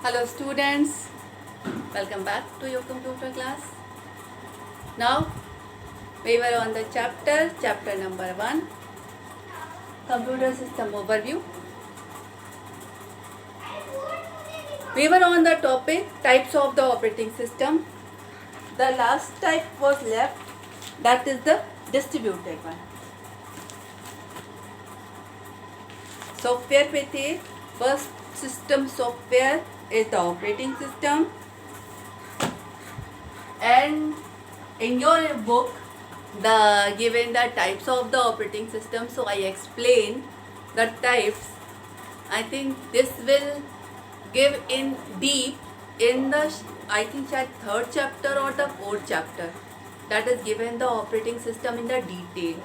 Hello students, welcome back to your computer class. Now we were on the chapter number 1, computer system overview. We were on the topic types of the operating system. The last type was left, that is the distributed one. Software पे थे, first system software is the operating system, and in your book the given the types of the operating system, so I explain the types. I think this will give in deep in the I think शायद third chapter or the fourth chapter, that is given the operating system in the detail.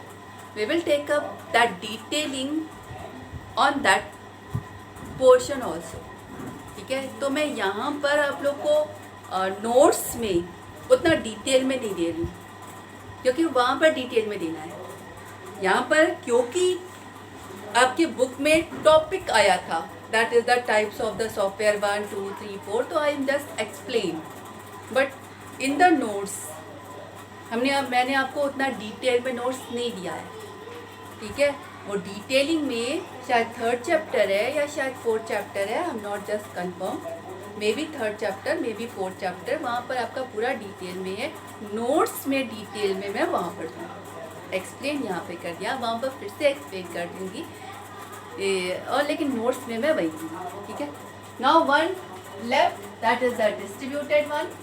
We will take up that detailing on that portion also. ठीक है, तो मैं यहाँ पर आप लोग को नोट्स में उतना डिटेल में नहीं दे रही हूँ, क्योंकि वहाँ पर डिटेल में देना है. यहाँ पर क्योंकि आपके बुक में टॉपिक आया था, that is the types of the software 1, 2, 3, 4, तो I just explain. But in the notes मैंने आपको उतना डिटेल में नोट्स नहीं दिया है. ठीक है, वो डिटेलिंग में शायद थर्ड चैप्टर है या शायद फोर्थ चैप्टर है, I am not just confirm, may be third chapter may be fourth chapter, वहाँ पर आपका पूरा डिटेल में है. नोट्स में डिटेल में मैं वहाँ पर दूँगी, एक्सप्लेन यहाँ पे कर दिया, वहाँ पर फिर से एक्सप्लेन कर दूँगी, और लेकिन नोट्स में मैं वही दूँगी. ठीक है, now one left, that is the distributed one.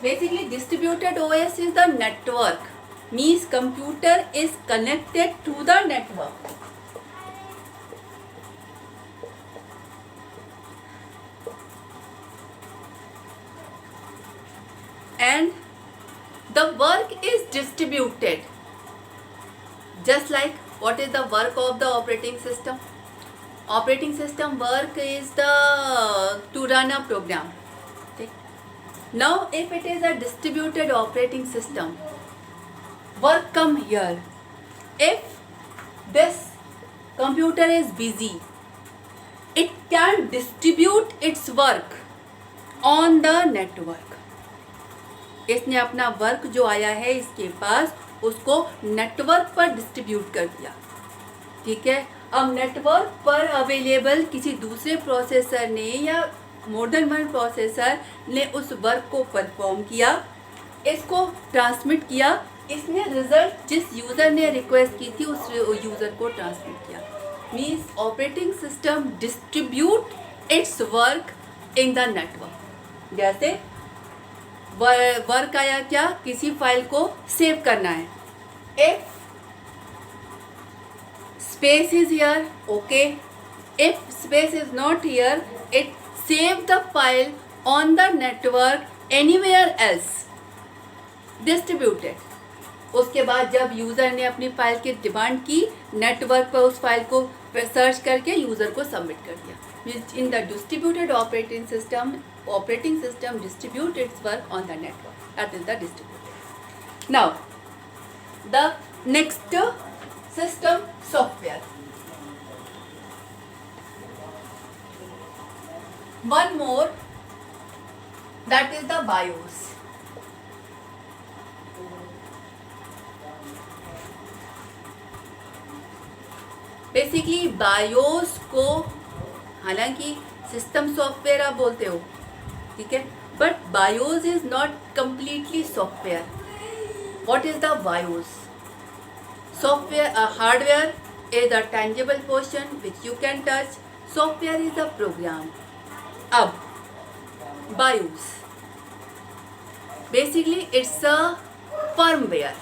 Basically, distributed OS is the network, means computer is connected to the network. And the work is distributed. Just like what is the work of the operating system? Operating system work is to run a program. Now if it is a distributed operating system, work come here. If this computer is busy, it can distribute its work on the network. इसने अपना work जो आया है इसके पास, उसको network पर distribute कर दिया. ठीक है, अब नेटवर्क पर अवेलेबल किसी दूसरे प्रोसेसर ने या मोर देन वन प्रोसेसर ने उस वर्क को परफॉर्म किया, इसको ट्रांसमिट किया, इसने रिजल्ट जिस यूज़र ने रिक्वेस्ट की थी उस यूज़र को ट्रांसमिट किया. Means operating system distribute it's work in the network. जैसे वर्क आया क्या, किसी फाइल को सेव करना है. If space is here, okay. If space is not here, it save the file on the network anywhere else, distributed. उसके बाद जब यूज़र ने अपनी फाइल की डिमांड की, नेटवर्क पर उस फाइल को सर्च करके यूज़र को सबमिट कर दिया. In the distributed operating system distribute its work on the network, that is the distributed. Now the next system software. One more, that is the BIOS. Basically BIOS को हालांकि system software आप बोलते हो, ठीक है, but BIOS is not completely software. What is the BIOS? Software, hardware is a tangible portion which you can touch. Software is a program. अब BIOS basically it's a firmware.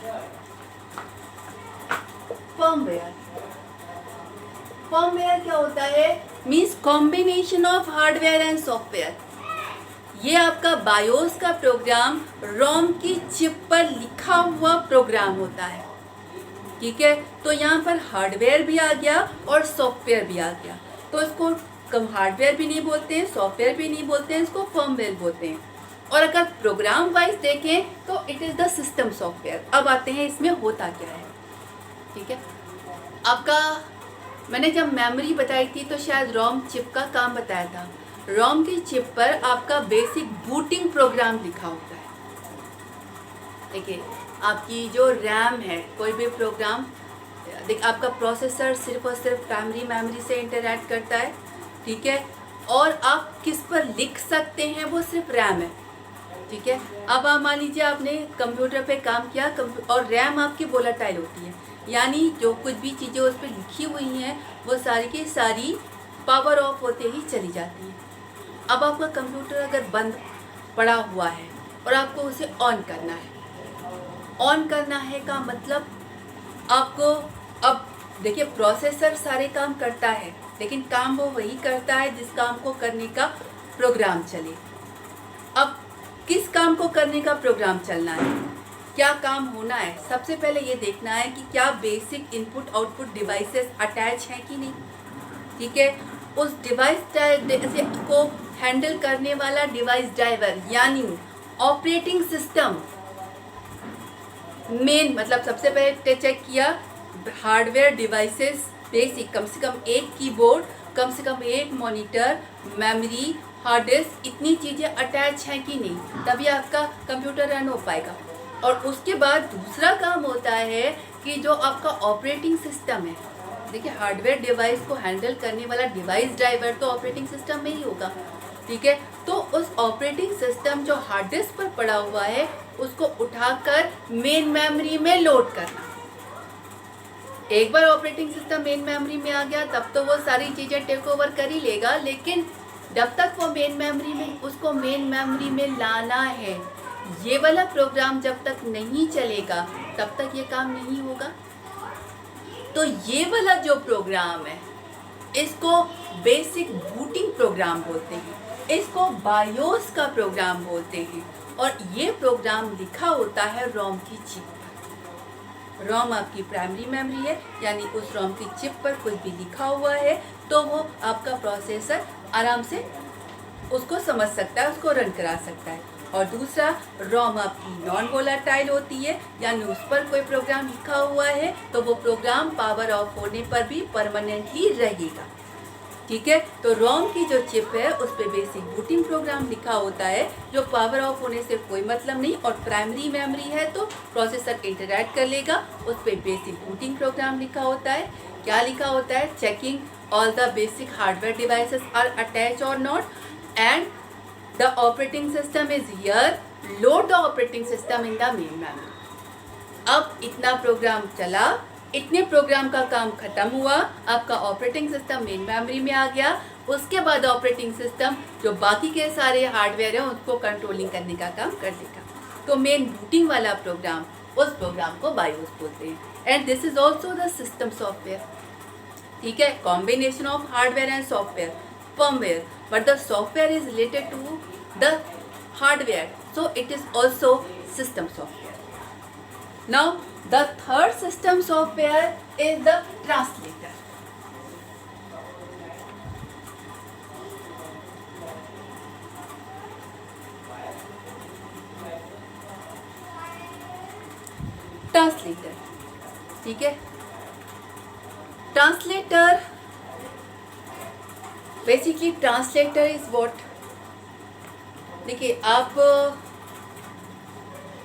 Firmware क्या होता है? Means combination of hardware and software. ये आपका BIOS का programme रोम की chip पर लिखा हुआ प्रोग्राम होता है. ठीक है, तो यहाँ पर हार्डवेयर भी आ गया और सॉफ्टवेयर भी आ गया, तो इसको कम हार्डवेयर भी नहीं बोलते हैं, सॉफ्टवेयर भी नहीं बोलते हैं, इसको फर्मवेयर बोलते हैं. और अगर प्रोग्राम वाइज देखें तो it is the system software. अब आते हैं इसमें होता क्या है. ठीक है, आपका मैंने जब मेमोरी बताई थी तो शायद रोम चिप का काम बताया था। रोम की चिप पर आपका बेसिक बूटिंग प्रोग्राम लिखा होता है। देखिए, आपकी जो रैम है, कोई भी प्रोग्राम, आपका प्रोसेसर सिर्फ और सिर्फ प्राइमरी मेमोरी से इंटरैक्ट करता है, ठीक है। और आप किस पर लिख सकते हैं वो सिर्फ रैम है, ठीक है। अब आप मान लीजिए आपने कंप्यूटर पे काम किया और रैम आपकी वोलेटाइल होती है, यानी जो कुछ भी चीज़ें उस पर लिखी हुई हैं वो सारी की सारी पावर ऑफ होते ही चली जाती है। अब आपका कंप्यूटर अगर बंद पड़ा हुआ है और आपको उसे ऑन करना है, ऑन करना है का मतलब आपको, अब देखिए प्रोसेसर सारे काम करता है, लेकिन काम वो वही करता है जिस काम को करने का प्रोग्राम चले। अब किस काम को करने का प्रोग्राम चलना है, क्या काम होना है, सबसे पहले ये देखना है कि क्या basic input output devices attach हैं कि नहीं, ठीक है। उस डिवाइस को हैंडल करने वाला डिवाइस ड्राइवर यानी ऑपरेटिंग सिस्टम मेन, मतलब सबसे पहले चेक किया हार्डवेयर डिवाइसेस बेसिक, कम से कम एक कीबोर्ड, कम से कम एक मॉनिटर, मेमोरी, हार्ड डिस्क, इतनी चीज़ें अटैच हैं कि नहीं, तभी आपका कंप्यूटर रन हो पाएगा। और उसके बाद दूसरा काम होता है कि जो आपका ऑपरेटिंग सिस्टम है, देखिए हार्डवेयर डिवाइस को हैंडल करने वाला डिवाइस ड्राइवर तो ऑपरेटिंग सिस्टम में ही होगा, ठीक है। तो उस ऑपरेटिंग सिस्टम जो हार्ड डिस्क पर पड़ा हुआ है उसको उठाकर मेन मेमोरी में लोड करना। एक बार ऑपरेटिंग सिस्टम मेन मेमोरी में आ गया तब तो वो सारी चीज़ें टेक ओवर कर ही लेगा, लेकिन जब तक वो मेन मेमोरी में, उसको मेन मेमोरी में लाना है, ये वाला प्रोग्राम जब तक नहीं चलेगा तब तक ये काम नहीं होगा। तो ये वाला जो प्रोग्राम है इसको बेसिक बूटिंग प्रोग्राम बोलते हैं, इसको बायोस का प्रोग्राम बोलते हैं। और ये प्रोग्राम लिखा होता है रोम की चिप पर। रोम आपकी प्राइमरी मेमोरी है, यानी उस रोम की चिप पर कुछ भी लिखा हुआ है तो वो आपका प्रोसेसर आराम से उसको समझ सकता है, उसको रन करा सकता है। और दूसरा, रोम आपकी नॉन वोलेटाइल होती है, यानी उस पर कोई प्रोग्राम लिखा हुआ है तो वो प्रोग्राम पावर ऑफ होने पर भी परमानेंटली रहेगा, ठीक है। तो रोम की जो चिप है उस पर बेसिक बूटिंग प्रोग्राम लिखा होता है जो पावर ऑफ होने से कोई मतलब नहीं, और प्राइमरी मेमोरी है तो प्रोसेसर इंटरैक्ट कर लेगा, उस पर बेसिक बूटिंग प्रोग्राम लिखा होता है। क्या लिखा होता है? Checking all the basic hardware devices are attach or not, and the operating system is here, load the operating system in the main memory. अब इतना प्रोग्राम चला, इतने प्रोग्राम का काम खत्म हुआ, आपका ऑपरेटिंग सिस्टम मेन मेमोरी में आ गया। उसके बाद ऑपरेटिंग सिस्टम जो बाकी के सारे हार्डवेयर हैं उसको कंट्रोलिंग करने का काम कर देगा। तो मेन बूटिंग वाला प्रोग्राम, उस प्रोग्राम को बायोस बोलते हैं। And this is also the system software, ठीक है, combination of hardware and software, firmware, but the software is related to the hardware, so it is also system software. Now the third system software is the translator. Translator, ठीक है। Translator, basically translator is what? देखिए, आप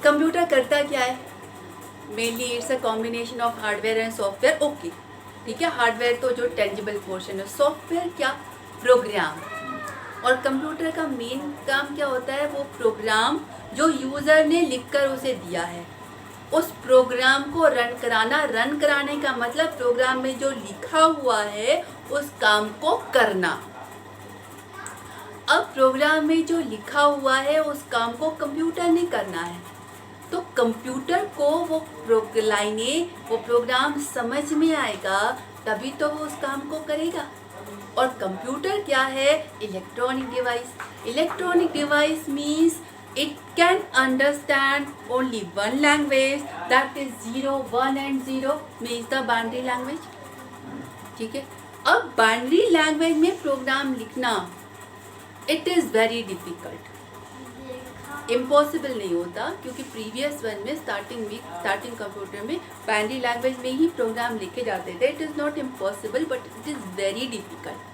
computer करता क्या है? Mainly it's a combination of hardware and software, okay, ठीक है। Hardware तो जो टेंजिबल पोर्शन है, सॉफ्टवेयर क्या? प्रोग्राम। और कंप्यूटर का मेन काम क्या होता है? वो प्रोग्राम जो यूज़र ने लिखकर उसे दिया है उस प्रोग्राम को रन कराना। रन कराने का मतलब प्रोग्राम में जो लिखा हुआ है उस काम को करना। अब प्रोग्राम में जो लिखा हुआ है उस काम को कंप्यूटर ने करना है, तो कंप्यूटर को वो लाइनें, वो प्रोग्राम समझ में आएगा तभी तो वो उस काम को करेगा। और कंप्यूटर क्या है? Electronic device. Electronic device means it can understand only one language, that is 0, 1 and 0 means the binary language, ठीक है। अब बाइनरी लैंग्वेज में प्रोग्राम लिखना it is very difficult, impossible नहीं होता, क्योंकि प्रीवियस वन में स्टार्टिंग कंप्यूटर में बाइनरी लैंग्वेज में ही प्रोग्राम लिखे जाते थे. It is not impossible but it is very difficult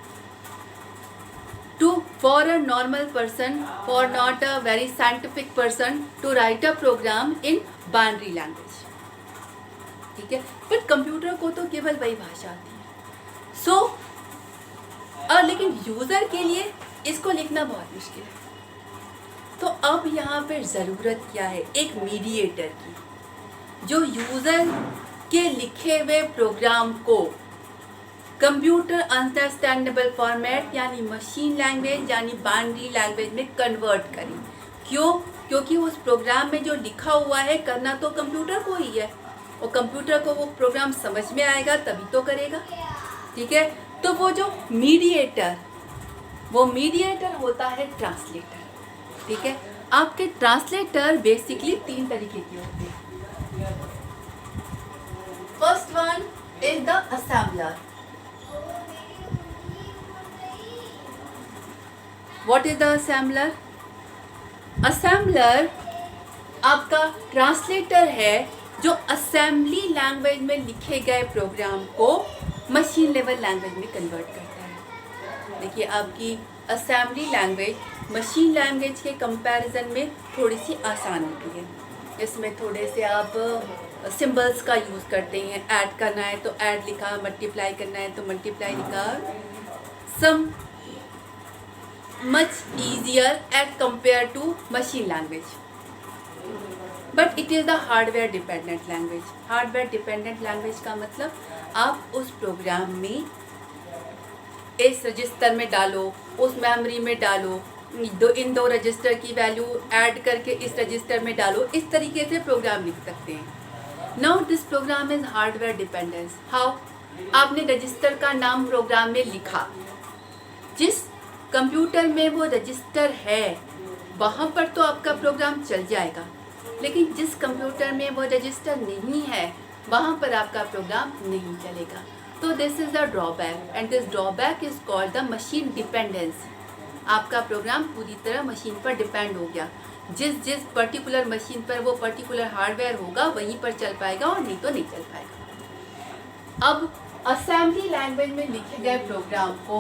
for a normal person, for not a very scientific person, to write a program in binary language. ठीक है, but computer को तो केवल वही भाषा आती है. लेकिन यूज़र के लिए इसको लिखना बहुत मुश्किल है. तो अब यहाँ पर ज़रूरत क्या है? एक मीडिएटर की, जो यूज़र के लिखे हुए प्रोग्राम को कंप्यूटर अंडरस्टैंडेबल फॉर्मेट यानी मशीन लैंग्वेज यानी बाइनरी लैंग्वेज में कन्वर्ट करें. क्यों? क्योंकि उस प्रोग्राम में जो लिखा हुआ है करना तो कंप्यूटर को ही है, और कंप्यूटर को वो प्रोग्राम समझ में आएगा तभी तो करेगा. ठीक है, तो वो मीडिएटर होता है ट्रांसलेटर. ठीक है, आपके ट्रांसलेटर बेसिकली 3 तरीके के होते हैं. First one is the assembler. What is the assembler? Assembler आपका ट्रांसलेटर है जो असेंबली लैंग्वेज में लिखे गए प्रोग्राम को मशीन लेवल लैंग्वेज में कन्वर्ट करता है. देखिए, आपकी असेंबली लैंग्वेज मशीन लैंग्वेज के कंपैरिजन में थोड़ी सी आसान होती है. इसमें थोड़े से आप सिंबल्स का यूज़ करते हैं. ऐड करना है तो ऐड लिखा, मल्टीप्लाई करना है तो मल्टीप्लाई लिखा. सम much easier as compared to machine language, but it is the hardware dependent language. Hardware dependent language का मतलब आप उस प्रोग्राम में इस रजिस्टर में डालो, उस मेमोरी में डालो, इन दो रजिस्टर की वैल्यू ऐड करके इस रजिस्टर में डालो, इस तरीके से प्रोग्राम लिख सकते हैं. Now this program is hardware dependence. How? आपने रजिस्टर का नाम प्रोग्राम में लिखा, जिस कंप्यूटर में वो रजिस्टर है वहाँ पर तो आपका प्रोग्राम चल जाएगा, लेकिन जिस कंप्यूटर में वो रजिस्टर नहीं है वहाँ पर आपका प्रोग्राम नहीं चलेगा. तो this is the drawback, and this drawback is called the machine dependency. आपका प्रोग्राम पूरी तरह मशीन पर डिपेंड हो गया. जिस पर्टिकुलर मशीन पर वो पर्टिकुलर हार्डवेयर होगा वहीं पर चल पाएगा, और नहीं तो नहीं चल पाएगा. अब असेंबली लैंग्वेज में लिखे गए प्रोग्राम को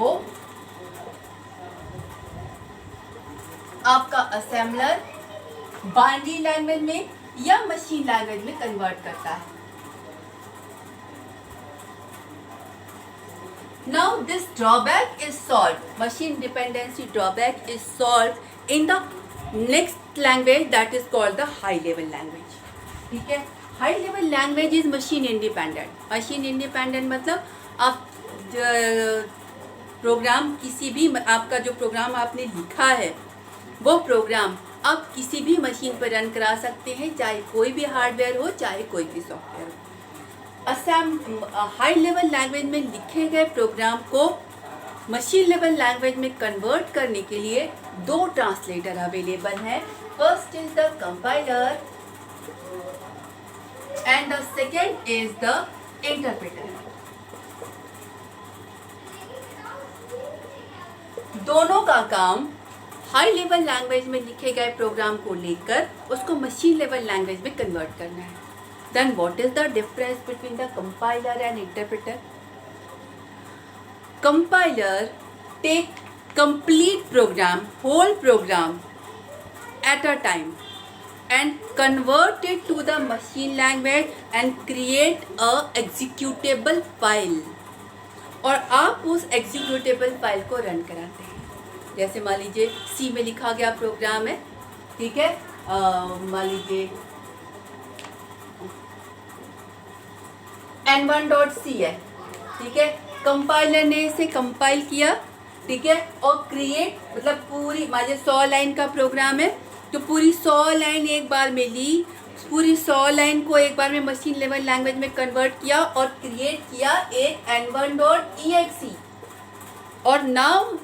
आपका असेंबलर बाइनरी लैंग्वेज में या मशीन लैंग्वेज में कन्वर्ट करता है. Now this drawback is solve, machine dependency drawback is solve in the next language that is called the high level language. ठीक है, high level language is machine independent. Machine independent मतलब आप programme किसी भी, आपका जो प्रोग्राम आपने लिखा है वो प्रोग्राम आप किसी भी मशीन पर रन करा सकते हैं, चाहे कोई भी हार्डवेयर हो, चाहे कोई भी सॉफ्टवेयर हो. हाई लेवल लैंग्वेज में लिखे गए प्रोग्राम को मशीन लेवल लैंग्वेज में कन्वर्ट करने के लिए 2 ट्रांसलेटर अवेलेबल हैं. First is the compiler and the second is the interpreter. दोनों का काम हाई लेवल लैंग्वेज में लिखे गए प्रोग्राम को लेकर उसको मशीन लेवल लैंग्वेज में कन्वर्ट करना है. Then what is the difference between the compiler and interpreter? Compiler take complete program, whole program at a time and convert it to the machine language and create a executable file. और आप उस executable file को run कराते हैं. जैसे मान लीजिए सी में लिखा गया प्रोग्राम है, ठीक है, मान लीजिए n1.c है, ठीक है. कंपाइलर ने इसे कंपाइल किया, ठीक है, और क्रिएट मतलब पूरी मान लीजिए 100 लाइन का प्रोग्राम है, तो पूरी 100 लाइन एक बार में ली, पूरी 100 लाइन को एक बार में मशीन लेवल लैंग्वेज में कन्वर्ट किया और क्रिएट किया एक n1.exe. और now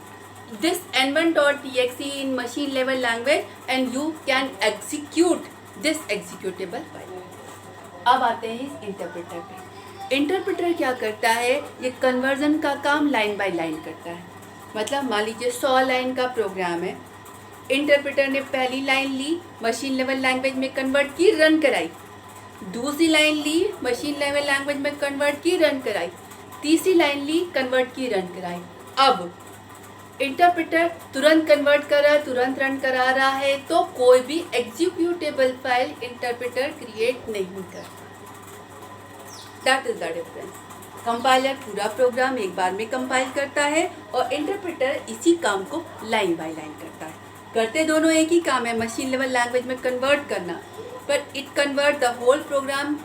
this n1.exe in machine level language and you can execute this executable file. अब आते हैं इस इंटरप्रेटर पे. इंटरप्रेटर क्या करता है? ये कन्वर्जन का काम लाइन बाय लाइन करता है. मतलब मान लीजिए 100 लाइन का प्रोग्राम है, इंटरप्रेटर ने पहली लाइन ली, मशीन लेवल लैंग्वेज में कन्वर्ट की, रन कराई। दूसरी लाइन ली, मशीन लेवल लैंग्वेज में कन्वर्ट की, रन कराई। तीसरी लाइन ली, कन्वर्ट की, रन कराई। अब इंटरप्रेटर तुरंत कन्वर्ट कर रहा है, तुरंत रन करा रहा है, तो कोई भी एग्जीक्यूटेबल फाइल इंटरप्रेटर क्रिएट नहीं कर। That is the difference. Compiler पूरा प्रोग्राम एक बार में कंपाइल करता है और इंटरप्रेटर इसी काम को लाइन बाय लाइन करता है। करते दोनों एक ही काम है, मशीन लेवल लैंग्वेज में कन्वर्ट करना, पर it convert the whole program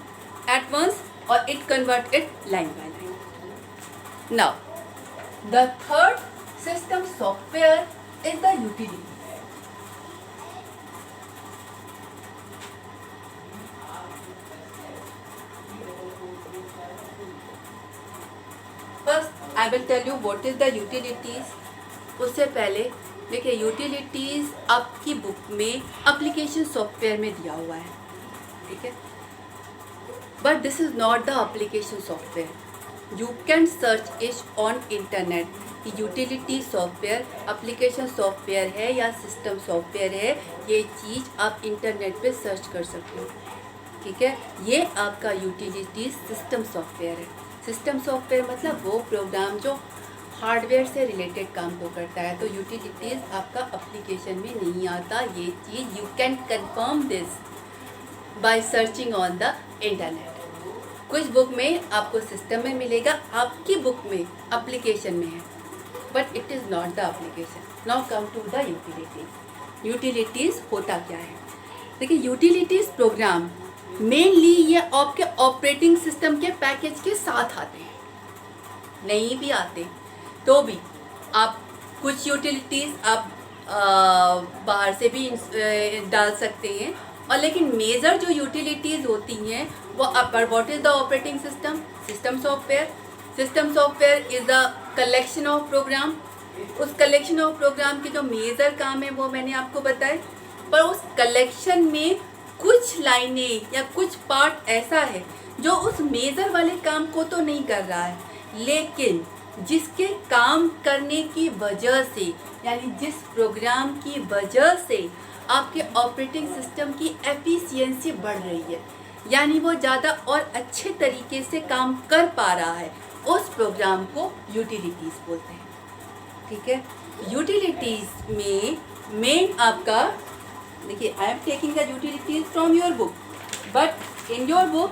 at once और it convert it line by line. Now the third system software is the utility. First I will tell you what is the utilities. उससे पहले देखिए, utilities आपकी book में application software में दिया हुआ है, ठीक है, but this is not the application software. You can search it on internet. Utility software application software है या सिस्टम सॉफ्टवेयर है, ये चीज़ आप इंटरनेट पे सर्च कर सकते हो, ठीक है। ये आपका यूटिलिटी सिस्टम सॉफ्टवेयर है। सिस्टम सॉफ्टवेयर मतलब वो प्रोग्राम जो हार्डवेयर से रिलेटेड काम को करता है। तो यूटिलिटीज़ आपका एप्लीकेशन में नहीं आता। ये चीज़ you can confirm this by searching on the internet. कुछ बुक में आपको सिस्टम में मिलेगा, आपकी बुक में एप्लीकेशन में है, but it is not the application. Now come to the utilities. Utilities होता क्या है? देखिए, यूटिलिटीज़ प्रोग्राम मेनली ये आपके ऑपरेटिंग सिस्टम के पैकेज के साथ आते हैं, नहीं भी आते तो भी आप कुछ यूटिलिटीज़ आप बाहर से भी डाल सकते हैं। और लेकिन मेजर जो यूटिलिटीज़ होती हैं वो अपर what is the operating system, system software. System software is the collection of program. उस कलेक्शन ऑफ प्रोग्राम के जो मेजर काम है वो मैंने आपको बताए, पर उस कलेक्शन में कुछ लाइनें या कुछ पार्ट ऐसा है जो उस मेजर वाले काम को तो नहीं कर रहा है, लेकिन जिसके काम करने की वजह से, यानी जिस प्रोग्राम की वजह से आपके ऑपरेटिंग सिस्टम की एफिशिएंसी बढ़ रही है, यानी वो ज़्यादा और अच्छे तरीके से काम कर पा रहा है, उस प्रोग्राम को यूटिलिटीज़ बोलते हैं, ठीक है। यूटिलिटीज़ में मेन आपका, देखिए, I am taking the utilities from your book, but in your book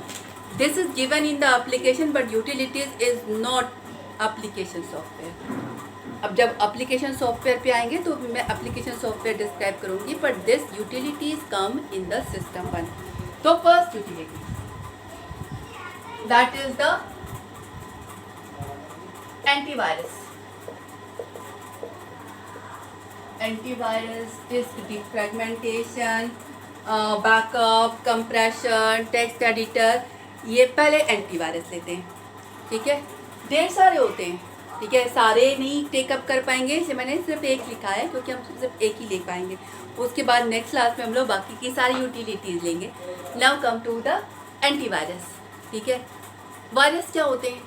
this is given in the application, but utilities is not application software. अब जब एप्लीकेशन सॉफ्टवेयर पे आएंगे तो मैं एप्लीकेशन सॉफ्टवेयर डिस्क्राइब करूंगी, but this utilities come in the system one. तो first utility, that is the antivirus. Antivirus, disk defragmentation, backup, compression, text editor, ये पहले एंटीवायरस लेते हैं, ठीक है। ढेर सारे होते हैं, ठीक है, सारे नहीं टेकअप कर पाएंगे, इसे मैंने सिर्फ एक लिखा है क्योंकि हम सिर्फ एक ही ले पाएंगे। उसके बाद नेक्स्ट क्लास में हम लोग बाकी की सारी यूटिलिटीज़ लेंगे। Now come to the antivirus, ठीक है। वायरस क्या होते हैं?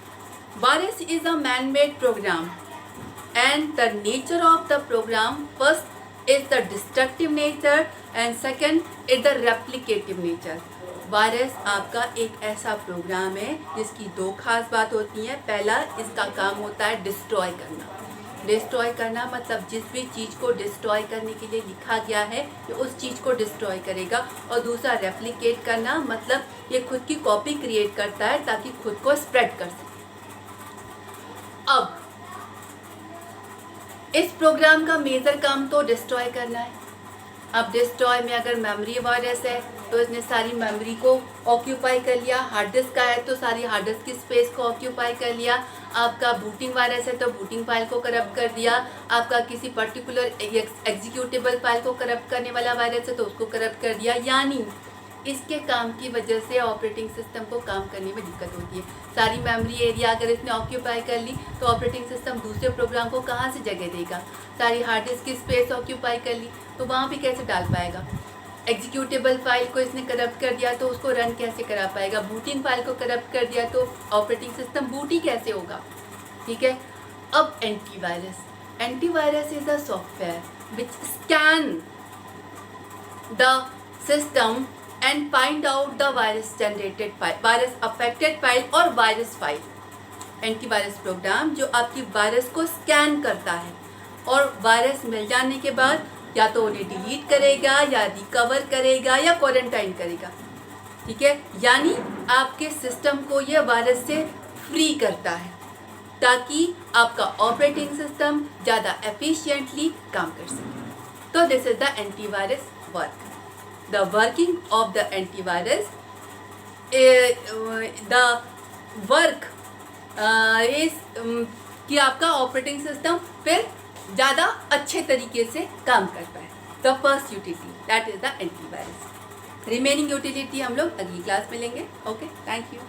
Virus is a man made program and the nature of the program, first is the destructive nature and second is the replicative nature. Virus आपका एक ऐसा programme है जिसकी दो खास बात होती हैं। पहला, इसका काम होता है डिस्ट्रॉय करना। डिस्ट्रॉय करना मतलब जिस भी चीज़ को डिस्ट्रॉय करने के लिए लिखा गया है ये उस चीज़ को डिस्ट्रॉय करेगा। और दूसरा, रेप्लिकेट करना मतलब ये खुद की कॉपी क्रिएट करता है ताकि खुद को स्प्रेड कर सके। अब इस प्रोग्राम का मेजर काम तो डिस्ट्रॉय करना है। अब डिस्ट्रॉय में अगर मेमोरी वायरस है तो इसने सारी मेमोरी को ऑक्यूपाई कर लिया। हार्ड डिस्क का है तो सारी हार्ड डिस्क की स्पेस को ऑक्यूपाई कर लिया। आपका बूटिंग वायरस है तो बूटिंग फाइल को करप्ट कर दिया। आपका किसी पर्टिकुलर एग्जीक्यूटेबल फाइल को करप्ट करने वाला वायरस है तो उसको करप्ट कर दिया। यानी इसके काम की वजह से ऑपरेटिंग सिस्टम को काम करने में दिक्कत होती है। सारी मेमोरी एरिया अगर इसने ऑक्यूपाई कर ली तो ऑपरेटिंग सिस्टम दूसरे प्रोग्राम को कहाँ से जगह देगा। सारी हार्ड डिस्क की स्पेस ऑक्यूपाई कर ली तो वहाँ भी कैसे डाल पाएगा। एग्जीक्यूटेबल फाइल को इसने करप्ट कर दिया तो उसको रन कैसे करा पाएगा। बूटिंग फाइल को करप्ट कर दिया तो ऑपरेटिंग सिस्टम बूट ही कैसे होगा, ठीक है। अब antivirus, antivirus is a software which scan the system and find out the virus generated file, virus affected file और virus file। एंटीवायरस प्रोग्राम जो आपकी वायरस को स्कैन करता है और वायरस मिल जाने के बाद या तो उन्हें डिलीट करेगा या रिकवर करेगा या क्वारंटाइन करेगा, ठीक है। यानी आपके सिस्टम को ये वायरस से फ्री करता है ताकि आपका ऑपरेटिंग सिस्टम ज़्यादा एफिशिएंटली काम कर सके। तो this is the antivirus work. The working of the antivirus, the work is कि आपका ऑपरेटिंग सिस्टम फिर ज़्यादा अच्छे तरीके से काम कर पाए। The first utility that is the antivirus. Remaining utility हम लोग अगली क्लास में लेंगे। Okay, thank you.